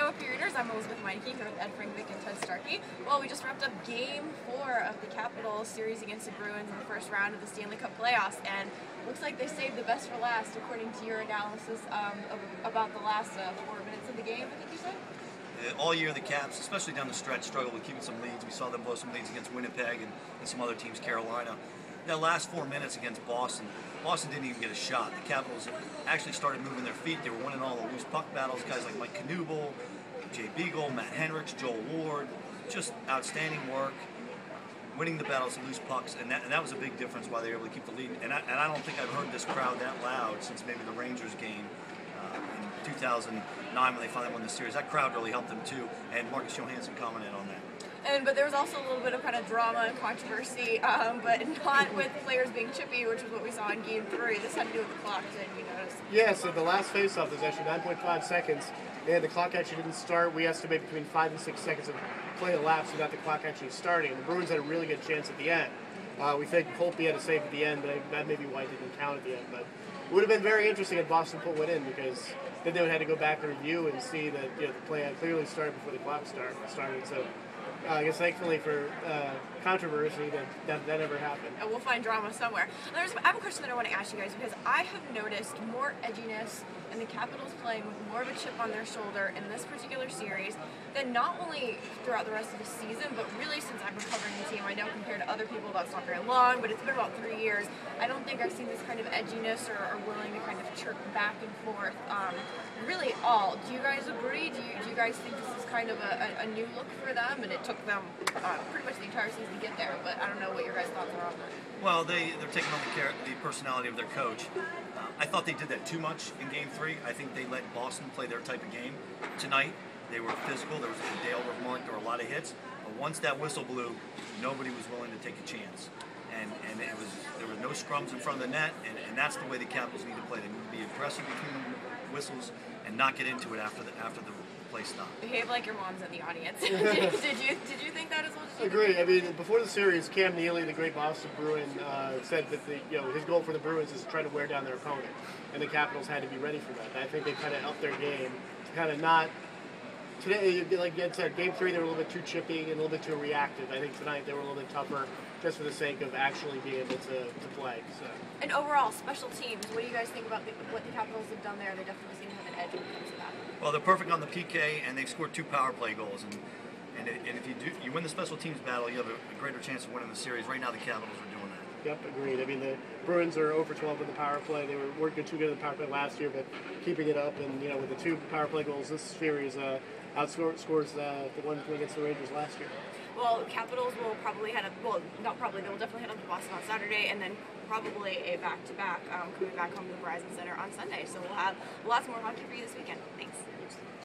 OFP Readers, I'm Elisabeth Meinecke here with Frankovic and Starkey. Well, we just wrapped up Game 4 of the Capitals series against the Bruins in the first round of the Stanley Cup playoffs, and looks like they saved the best for last, according to your analysis about the last 4 minutes of the game, I think you said? All year the Caps, especially down the stretch, struggled with keeping some leads. We saw them blow some leads against Winnipeg and some other teams, Carolina. That last 4 minutes against Boston didn't even get a shot. The Capitals actually started moving their feet. They were winning all the loose puck battles. Guys like Mike Knuble, Jay Beagle, Matt Henricks, Joel Ward, just outstanding work, winning the battles of loose pucks, and that was a big difference why they were able to keep the lead. And I don't think I've heard this crowd that loud since maybe the Rangers game in 2009 when they finally won the series. That crowd really helped them too, and Marcus Johansson commented on that. But there was also a little bit of kind of drama and controversy, but not with players being chippy, which is what we saw in Game 3. This had to do with the clock, didn't you notice? Yeah, so the last face-off was actually 9.5 seconds, and the clock actually didn't start. We estimate between 5 and 6 seconds of play elapsed without the clock actually starting. The Bruins had a really good chance at the end. We think Holtby had a save at the end, but that may be why it didn't count at the end. But it would have been very interesting if Boston put one in, because then they would have had to go back and review and see that the play had clearly started before the clock started. So I guess thankfully for controversy that never happened. We'll find drama somewhere. I have a question that I want to ask you guys, because I have noticed more edginess and the Capitals playing with more of a chip on their shoulder in this particular series than not only throughout the rest of the season, but really since I've been covering the team. I know compared to other people that's not very long, but it's been about 3 years. I don't think I've seen this kind of edginess or willing to kind of chirp back and forth really all. Do you guys agree? Do you guys think this is kind of a new look for them, and it took them pretty much the entire season to get there, but I don't know what your guys' thoughts are on that. Well, they're taking on the personality of their coach. I thought they did that too much in Game 3. I think they let Boston play their type of game. Tonight, they were physical. There was Dale remarked there were a lot of hits. But once that whistle blew, nobody was willing to take a chance. And there were no scrums in front of the net, and that's the way the Capitals need to play. They need to be aggressive between the whistles and not get into it after the play stopped. Behave like your mom's in the audience. did you think that as well? I agree. I mean, before the series, Cam Neely, the great Boston Bruin, said that his goal for the Bruins is to try to wear down their opponent, and the Capitals had to be ready for that. I think they kind of upped their game to kind of not. Today, like Ed said, Game 3 they were a little bit too chippy and a little bit too reactive. I think tonight they were a little bit tougher, just for the sake of actually being able to play. So. And overall, special teams, what do you guys think about what the Capitals have done there? They definitely seem to have an edge when it comes to that. Well, they're perfect on the PK, and they've scored 2 power play goals. And if you win the special teams battle, you have a greater chance of winning the series. Right now, the Capitals are doing that. Yep, agreed. I mean, the Bruins are 0 for 12 in the power play. They weren't too good in the power play last year, but keeping it up, and with the 2 power play goals, this series outscores the one against the Rangers last year. Well, Capitals will probably head up. Well, not probably. They will definitely head up to Boston on Saturday, and then probably a back-to-back coming back home to the Verizon Center on Sunday. So we'll have lots more hockey for you this weekend. Thanks.